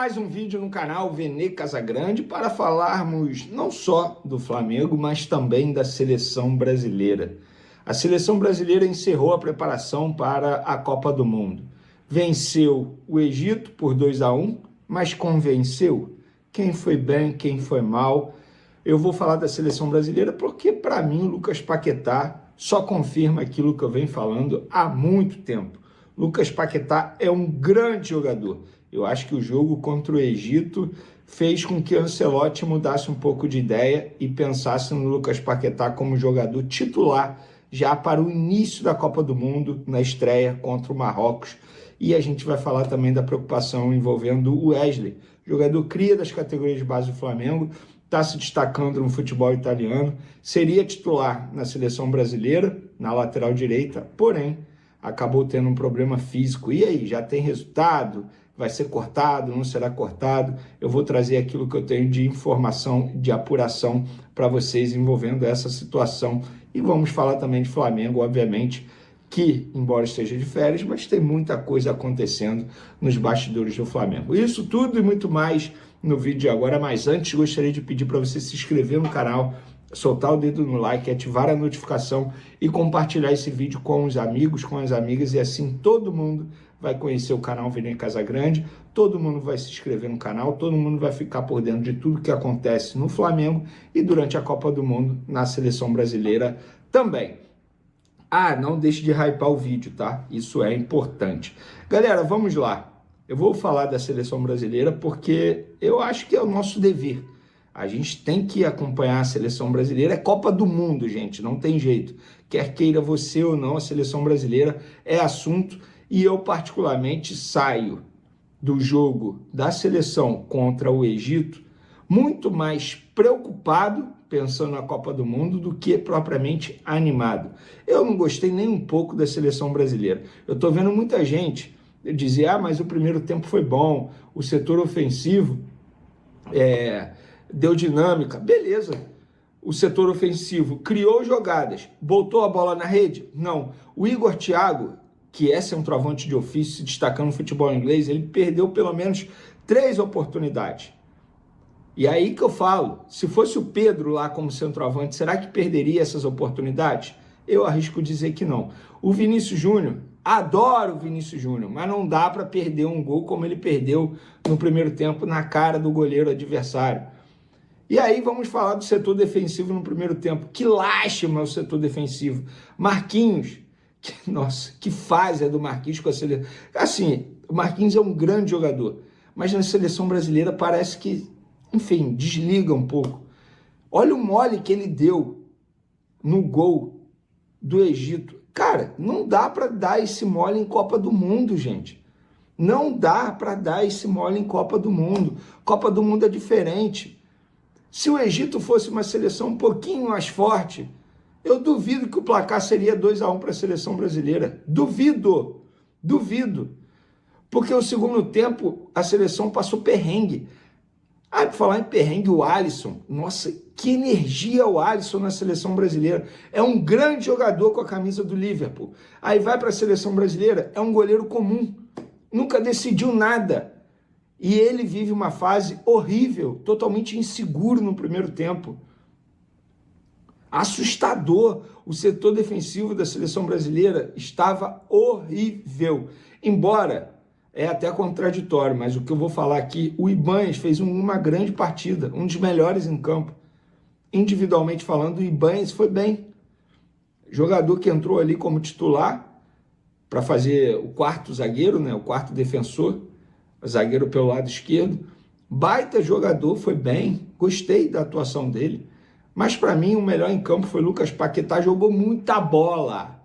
Mais um vídeo no canal Vene Casagrande para falarmos não só do Flamengo, mas também da seleção brasileira. A seleção brasileira encerrou a preparação para a Copa do Mundo. Venceu o Egito por 2-1, mas convenceu. Quem foi bem, quem foi mal. Eu vou falar da seleção brasileira porque, para mim, o Lucas Paquetá só confirma aquilo que eu venho falando há muito tempo. Lucas Paquetá é um grande jogador. Eu acho que o jogo contra o Egito fez com que Ancelotti mudasse um pouco de ideia e pensasse no Lucas Paquetá como jogador titular já para o início da Copa do Mundo, na estreia contra o Marrocos. E a gente vai falar também da preocupação envolvendo o Wesley, jogador cria das categorias de base do Flamengo, está se destacando no futebol italiano, seria titular na seleção brasileira, na lateral direita, porém acabou tendo um problema físico. E aí, já tem resultado? Vai ser cortado? Não será cortado? Eu vou trazer aquilo que eu tenho de informação, de apuração para vocês envolvendo essa situação. E vamos falar também de Flamengo, obviamente, que, embora esteja de férias, mas tem muita coisa acontecendo nos bastidores do Flamengo. Isso tudo e muito mais no vídeo de agora, mas antes gostaria de pedir para você se inscrever no canal, soltar o dedo no like, ativar a notificação e compartilhar esse vídeo com os amigos, com as amigas, e assim todo mundo vai conhecer o canal Vene Casagrande, todo mundo vai se inscrever no canal, todo mundo vai ficar por dentro de tudo que acontece no Flamengo e durante a Copa do Mundo na seleção brasileira também. Ah, não deixe de hypar o vídeo, tá? Isso é importante. Galera, vamos lá. Eu vou falar da seleção brasileira porque eu acho que é o nosso dever. A gente tem que acompanhar a seleção brasileira. É Copa do Mundo, gente, não tem jeito. Quer queira você ou não, a seleção brasileira é assunto. E eu, particularmente, saio do jogo da seleção contra o Egito muito mais preocupado, pensando na Copa do Mundo, do que propriamente animado. Eu não gostei nem um pouco da seleção brasileira. Eu estou vendo muita gente dizer, mas o primeiro tempo foi bom, o setor ofensivo deu dinâmica. Beleza, o setor ofensivo criou jogadas, botou a bola na rede? Não. O Igor Thiago, que é centroavante de ofício, se destacando no futebol inglês, ele perdeu pelo menos 3 oportunidades. E aí que eu falo, se fosse o Pedro lá como centroavante, será que perderia essas oportunidades? Eu arrisco dizer que não. O Vinícius Júnior, adoro o Vinícius Júnior, mas não dá para perder um gol como ele perdeu no primeiro tempo na cara do goleiro adversário. E aí vamos falar do setor defensivo no primeiro tempo. Que lástima o setor defensivo. Marquinhos, nossa, que fase é do Marquinhos com a seleção. Assim, o Marquinhos é um grande jogador, mas na seleção brasileira parece que, enfim, desliga um pouco. Olha o mole que ele deu no gol do Egito. Cara, não dá para dar esse mole em Copa do Mundo, gente. Não dá para dar esse mole em Copa do Mundo. Copa do Mundo é diferente. Se o Egito fosse uma seleção um pouquinho mais forte, eu duvido que o placar seria 2-1 para a seleção brasileira. Duvido. Porque o segundo tempo a seleção passou perrengue. Por falar em perrengue, o Alisson. Nossa, que energia o Alisson na seleção brasileira. É um grande jogador com a camisa do Liverpool. Aí vai para a seleção brasileira, é um goleiro comum. Nunca decidiu nada. E ele vive uma fase horrível, totalmente inseguro no primeiro tempo. Assustador. O setor defensivo da seleção brasileira estava horrível. Embora, é até contraditório, mas o que eu vou falar aqui, o Ibañez fez uma grande partida, um dos melhores em campo. Individualmente falando, o Ibañez foi bem. Jogador que entrou ali como titular para fazer o quarto zagueiro, né, o quarto defensor, zagueiro pelo lado esquerdo. Baita jogador, foi bem, gostei da atuação dele. Mas para mim o melhor em campo foi Lucas Paquetá, jogou muita bola,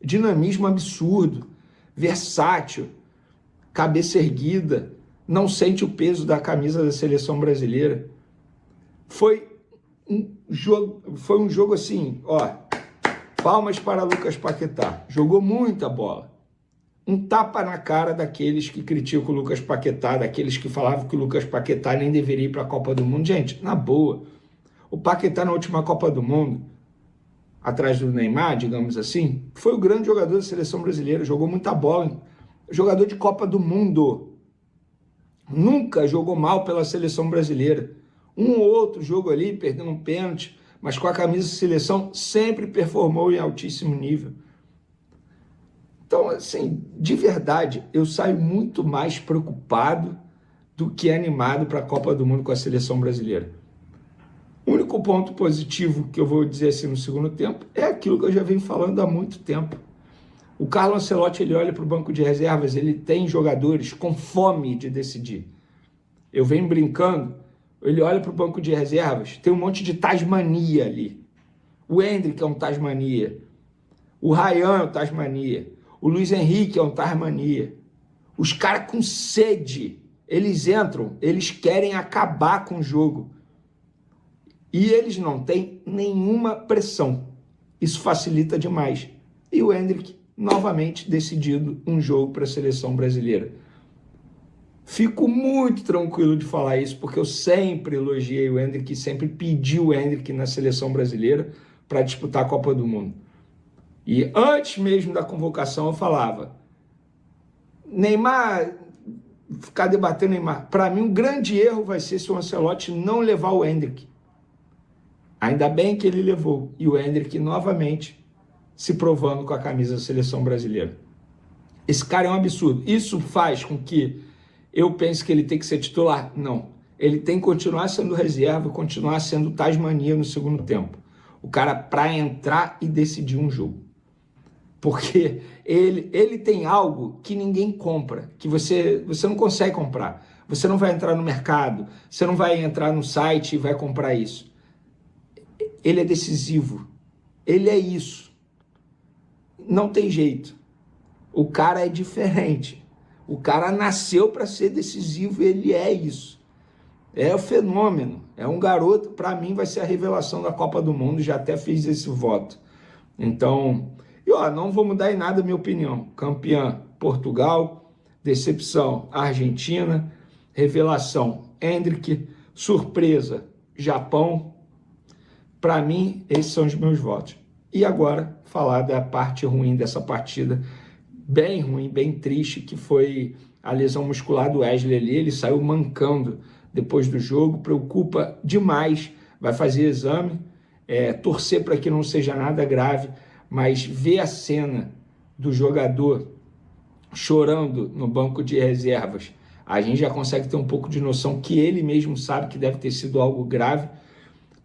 dinamismo absurdo, versátil, cabeça erguida, não sente o peso da camisa da seleção brasileira. Foi um jogo assim, palmas para Lucas Paquetá, jogou muita bola. Um tapa na cara daqueles que criticam o Lucas Paquetá, daqueles que falavam que o Lucas Paquetá nem deveria ir para a Copa do Mundo. Gente, na boa, o Paquetá na última Copa do Mundo, atrás do Neymar, digamos assim, foi o grande jogador da seleção brasileira, jogou muita bola, jogador de Copa do Mundo. nunca jogou mal pela seleção brasileira. Um ou outro jogo ali, perdendo um pênalti, mas com a camisa de seleção sempre performou em altíssimo nível. Então, assim, de verdade, eu saio muito mais preocupado do que animado para a Copa do Mundo com a seleção brasileira. O único ponto positivo que eu vou dizer assim no segundo tempo é aquilo que eu já venho falando há muito tempo. O Carlo Ancelotti, ele olha para o banco de reservas, ele tem jogadores com fome de decidir. Eu venho brincando, ele olha para o banco de reservas, tem um monte de Tasmania ali. O Endrick é um Tasmania, o Ryan é um Tasmania, o Luiz Henrique é um Tasmania. Os caras com sede, eles entram, eles querem acabar com o jogo. E eles não têm nenhuma pressão. Isso facilita demais. E o Endrick, novamente, decidido um jogo para a seleção brasileira. Fico muito tranquilo de falar isso, porque eu sempre elogiei o Endrick, sempre pedi o Endrick na seleção brasileira para disputar a Copa do Mundo. E antes mesmo da convocação eu falava, Neymar, ficar debatendo Neymar, para mim um grande erro vai ser se o Ancelotti não levar o Endrick. Ainda bem que ele levou, e o Endrick novamente se provando com a camisa da seleção brasileira. Esse cara é um absurdo. Isso faz com que eu pense que ele tem que ser titular? Não. Ele tem que continuar sendo reserva, continuar sendo Tasmania no segundo tempo. O cara para entrar e decidir um jogo. Porque ele tem algo que ninguém compra, que você não consegue comprar. Você não vai entrar no mercado, você não vai entrar no site e vai comprar isso. Ele é decisivo. Ele é isso. Não tem jeito. O cara é diferente. O cara nasceu para ser decisivo, ele é isso. É o fenômeno. É um garoto, para mim, vai ser a revelação da Copa do Mundo. Já até fiz esse voto. Então, não vou mudar em nada a minha opinião. Campeã, Portugal. Decepção, Argentina. Revelação, Endrick. Surpresa, Japão. Para mim, esses são os meus votos. E agora, falar da parte ruim dessa partida, bem ruim, bem triste, que foi a lesão muscular do Wesley ali. Ele saiu mancando depois do jogo, preocupa demais, vai fazer exame, torcer para que não seja nada grave, mas ver a cena do jogador chorando no banco de reservas, a gente já consegue ter um pouco de noção que ele mesmo sabe que deve ter sido algo grave.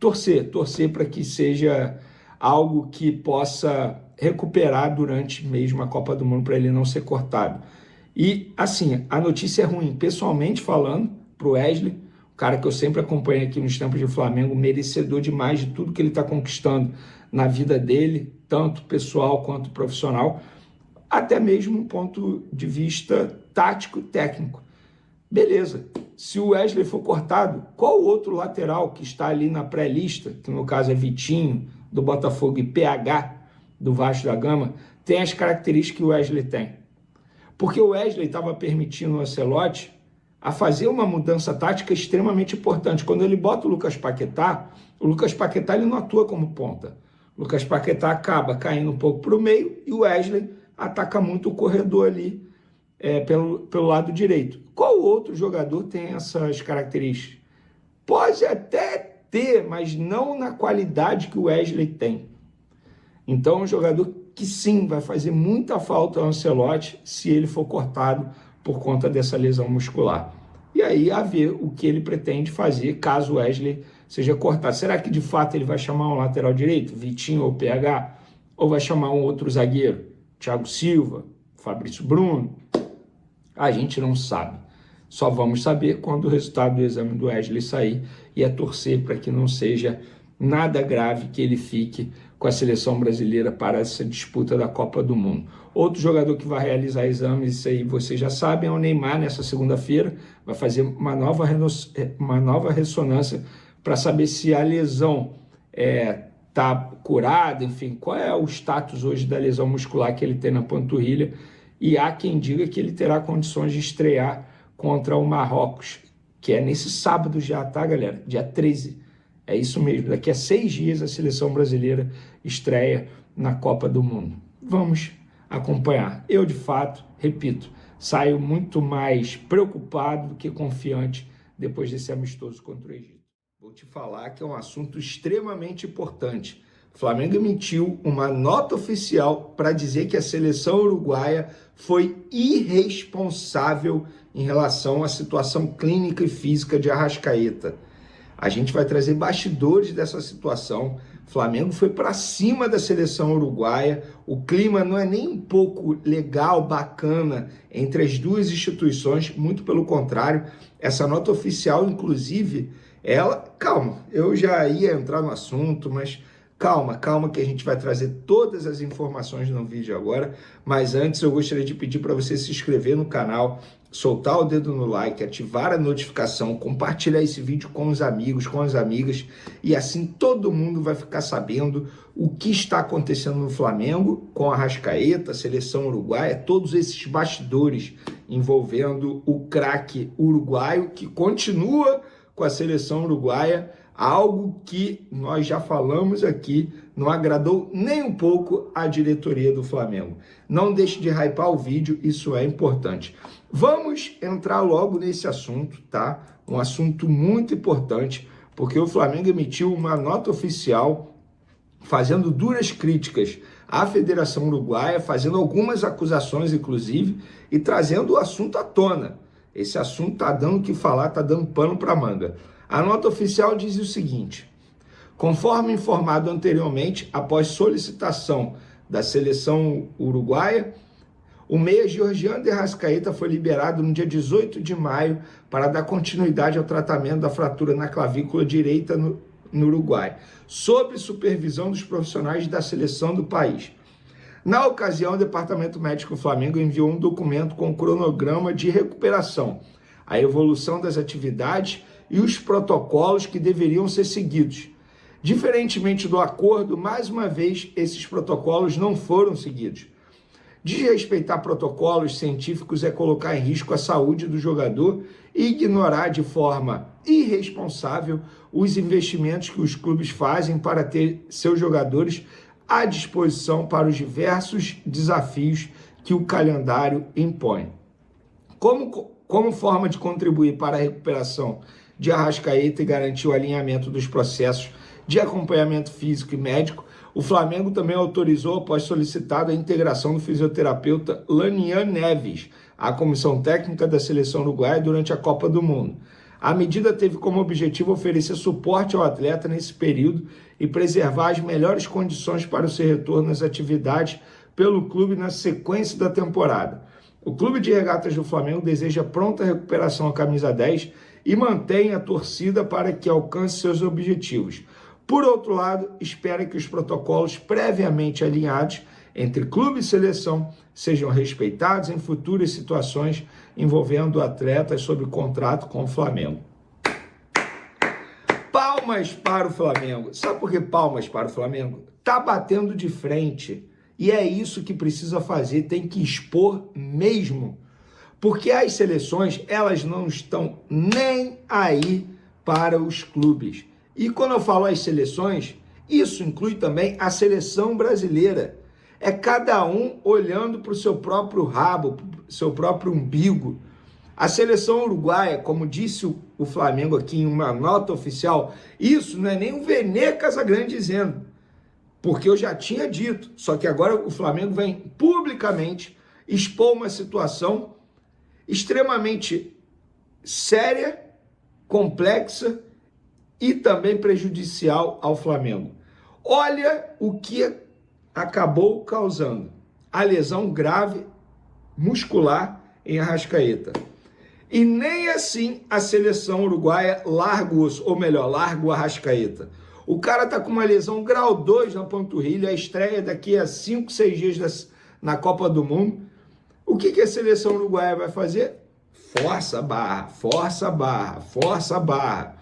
Torcer para que seja algo que possa recuperar durante mesmo a Copa do Mundo, para ele não ser cortado. E, assim, a notícia é ruim, pessoalmente falando, para o Wesley, o cara que eu sempre acompanho aqui nos tempos de Flamengo, merecedor demais de tudo que ele está conquistando na vida dele, tanto pessoal quanto profissional, até mesmo um ponto de vista tático, técnico. Beleza, se o Wesley for cortado, qual outro lateral que está ali na pré-lista, que no caso é Vitinho, do Botafogo, e PH, do Vasco da Gama, tem as características que o Wesley tem? Porque o Wesley estava permitindo o Ancelotti a fazer uma mudança tática extremamente importante. Quando ele bota o Lucas Paquetá ele não atua como ponta. O Lucas Paquetá acaba caindo um pouco para o meio e o Wesley ataca muito o corredor ali pelo lado direito. Qual outro jogador tem essas características? Pode até ter, mas não na qualidade que o Wesley tem. Então, é um jogador que sim, vai fazer muita falta ao Ancelotti se ele for cortado por conta dessa lesão muscular. E aí, a ver o que ele pretende fazer caso o Wesley seja cortado. Será que de fato ele vai chamar um lateral direito, Vitinho ou PH? Ou vai chamar um outro zagueiro, Thiago Silva, Fabrício Bruno? A gente não sabe. Só vamos saber quando o resultado do exame do Wesley sair, e é torcer para que não seja nada grave, que ele fique com a seleção brasileira para essa disputa da Copa do Mundo. Outro jogador que vai realizar exames, isso aí vocês já sabem, é o Neymar. Nessa segunda-feira vai fazer uma nova ressonância para saber se a lesão está curada, enfim, qual é o status hoje da lesão muscular que ele tem na panturrilha, e há quem diga que ele terá condições de estrear contra o Marrocos, que é nesse sábado já, tá, galera? Dia 13. É isso mesmo, daqui a 6 dias a seleção brasileira estreia na Copa do Mundo. Vamos acompanhar. Eu, de fato, repito, saio muito mais preocupado do que confiante depois desse amistoso contra o Egito. Vou te falar que é um assunto extremamente importante. O Flamengo emitiu uma nota oficial para dizer que a seleção uruguaia foi irresponsável em relação à situação clínica e física de Arrascaeta. A gente vai trazer bastidores dessa situação. O Flamengo foi para cima da seleção uruguaia. O clima não é nem um pouco legal, bacana entre as duas instituições, muito pelo contrário. Essa nota oficial, inclusive, calma, eu já ia entrar no assunto, mas calma que a gente vai trazer todas as informações no vídeo agora. Mas antes eu gostaria de pedir para você se inscrever no canal, soltar o dedo no like, ativar a notificação, compartilhar esse vídeo com os amigos, com as amigas, e assim todo mundo vai ficar sabendo o que está acontecendo no Flamengo com a Arrascaeta, a seleção uruguaia, todos esses bastidores envolvendo o craque uruguaio que continua com a seleção uruguaia, algo que nós já falamos aqui, não agradou nem um pouco a diretoria do Flamengo. Não deixe de hypar o vídeo, isso é importante. Vamos entrar logo nesse assunto, tá? Um assunto muito importante, porque o Flamengo emitiu uma nota oficial fazendo duras críticas à Federação Uruguaia, fazendo algumas acusações, inclusive, e trazendo o assunto à tona. Esse assunto está dando o que falar, está dando pano para manga. A nota oficial diz o seguinte: conforme informado anteriormente, após solicitação da seleção uruguaia, o meia Georgiano de Arrascaeta foi liberado no dia 18 de maio para dar continuidade ao tratamento da fratura na clavícula direita no Uruguai, sob supervisão dos profissionais da seleção do país. Na ocasião, o Departamento Médico do Flamengo enviou um documento com cronograma de recuperação, a evolução das atividades e os protocolos que deveriam ser seguidos. Diferentemente do acordo, mais uma vez, esses protocolos não foram seguidos. Desrespeitar protocolos científicos é colocar em risco a saúde do jogador e ignorar de forma irresponsável os investimentos que os clubes fazem para ter seus jogadores à disposição para os diversos desafios que o calendário impõe. Como forma de contribuir para a recuperação de Arrascaeta e garantir o alinhamento dos processos de acompanhamento físico e médico, o Flamengo também autorizou, após solicitado, a integração do fisioterapeuta Lanian Neves à comissão técnica da seleção uruguaia durante a Copa do Mundo. A medida teve como objetivo oferecer suporte ao atleta nesse período e preservar as melhores condições para o seu retorno às atividades pelo clube na sequência da temporada. O Clube de Regatas do Flamengo deseja pronta recuperação à camisa 10 e mantém a torcida para que alcance seus objetivos. Por outro lado, espera que os protocolos previamente alinhados entre clube e seleção sejam respeitados em futuras situações envolvendo atletas sob contrato com o Flamengo. Palmas para o Flamengo. Sabe por que palmas para o Flamengo? Tá batendo de frente. E é isso que precisa fazer, tem que expor mesmo. Porque as seleções, elas não estão nem aí para os clubes. E quando eu falo as seleções, isso inclui também a seleção brasileira. É cada um olhando para o seu próprio rabo, seu próprio umbigo. A seleção uruguaia, como disse o Flamengo aqui em uma nota oficial, isso não é nem o Vene Casagrande dizendo, porque eu já tinha dito, só que agora o Flamengo vem publicamente expor uma situação extremamente séria, complexa e também prejudicial ao Flamengo. Olha o que acabou causando a lesão grave muscular em Arrascaeta. E nem assim a seleção uruguaia larga o Arrascaeta. O cara tá com uma lesão grau 2 na panturrilha, a estreia daqui a 5, 6 dias na Copa do Mundo. O que a seleção uruguaia vai fazer? Força a barra, força a barra, força a barra.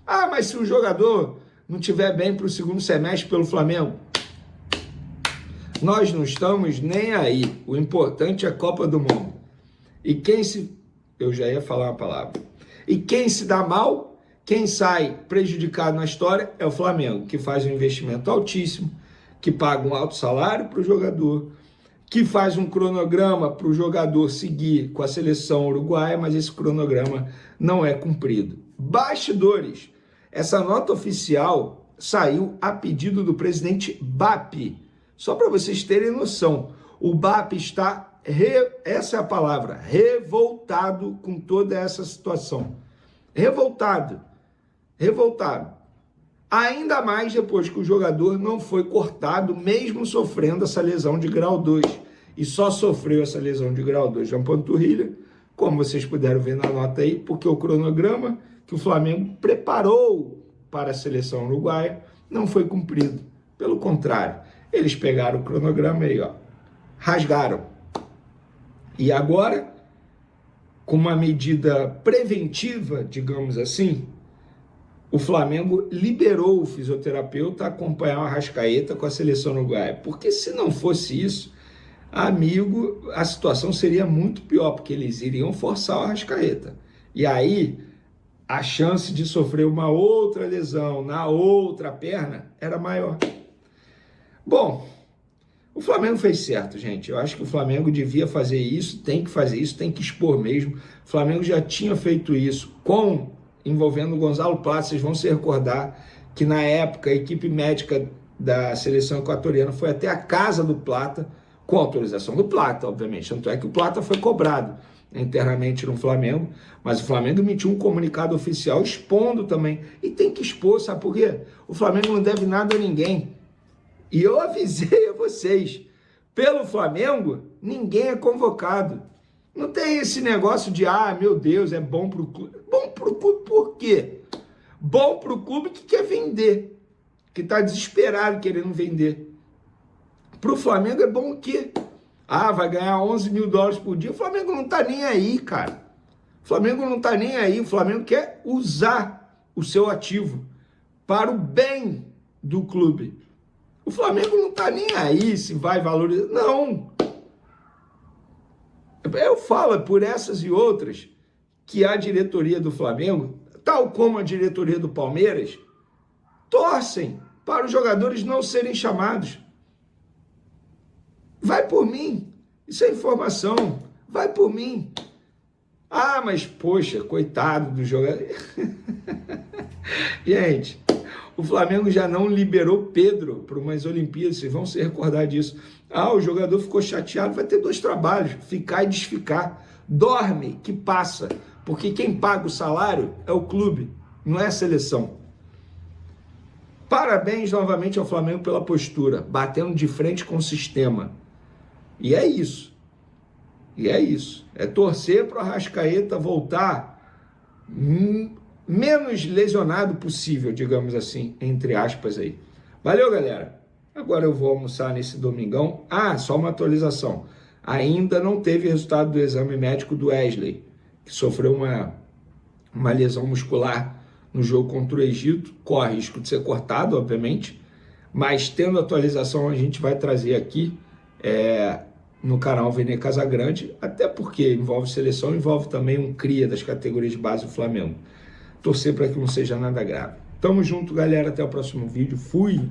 Ah, mas se o jogador não estiver bem para o segundo semestre pelo Flamengo, nós não estamos nem aí. O importante é a Copa do Mundo. E eu já ia falar uma palavra. E quem se dá mal, quem sai prejudicado na história é o Flamengo, que faz um investimento altíssimo, que paga um alto salário para o jogador, que faz um cronograma para o jogador seguir com a seleção uruguaia, mas esse cronograma não é cumprido. Bastidores. Essa nota oficial saiu a pedido do presidente BAP. Só para vocês terem noção, o BAP está, essa é a palavra, revoltado com toda essa situação. Revoltado. Ainda mais depois que o jogador não foi cortado, mesmo sofrendo essa lesão de grau 2. E só sofreu essa lesão de grau 2 na panturrilha, como vocês puderam ver na nota aí, porque o cronograma que o Flamengo preparou para a seleção uruguaia não foi cumprido. Pelo contrário, eles pegaram o cronograma aí, ó, rasgaram. E agora, com uma medida preventiva, digamos assim, o Flamengo liberou o fisioterapeuta a acompanhar o Arrascaeta com a seleção uruguaia. Porque se não fosse isso, amigo, a situação seria muito pior, porque eles iriam forçar o Arrascaeta. E aí, a chance de sofrer uma outra lesão na outra perna era maior. Bom, o Flamengo fez certo, gente. Eu acho que o Flamengo devia fazer isso, tem que fazer isso, tem que expor mesmo. O Flamengo já tinha feito isso envolvendo o Gonzalo Plata. Vocês vão se recordar que na época a equipe médica da seleção equatoriana foi até a casa do Plata, com autorização do Plata, obviamente. Tanto é que o Plata foi cobrado internamente no Flamengo, mas o Flamengo emitiu um comunicado oficial expondo também. E tem que expor, sabe por quê? O Flamengo não deve nada a ninguém. E eu avisei a vocês, pelo Flamengo, ninguém é convocado. Não tem esse negócio de, meu Deus, é bom pro clube. Bom pro clube por quê? Bom pro clube que quer vender, que tá desesperado querendo vender. Pro Flamengo é bom o quê? Vai ganhar 11 mil dólares por dia. O Flamengo não tá nem aí, cara. O Flamengo não tá nem aí. O Flamengo quer usar o seu ativo para o bem do clube. O Flamengo não tá nem aí se vai valorizar. Não. Eu falo por essas e outras que a diretoria do Flamengo, tal como a diretoria do Palmeiras, torcem para os jogadores não serem chamados. Vai por mim. Isso é informação. Vai por mim. Mas poxa, coitado do jogador. Gente, o Flamengo já não liberou Pedro para umas Olimpíadas, vocês vão se recordar disso. O jogador ficou chateado, vai ter 2 trabalhos, ficar e desficar. Dorme, que passa, porque quem paga o salário é o clube, não é a seleção. Parabéns novamente ao Flamengo pela postura, batendo de frente com o sistema. E é isso. É torcer para o Arrascaeta voltar menos lesionado possível, digamos assim, entre aspas aí. Valeu, galera. Agora eu vou almoçar nesse domingão. Só uma atualização. Ainda não teve resultado do exame médico do Wesley, que sofreu uma lesão muscular no jogo contra o Egito. Corre risco de ser cortado, obviamente. Mas tendo atualização, a gente vai trazer aqui no canal Vene Casagrande, até porque envolve seleção, envolve também um cria das categorias de base do Flamengo. Torcer para que não seja nada grave. Tamo junto, galera. Até o próximo vídeo. Fui!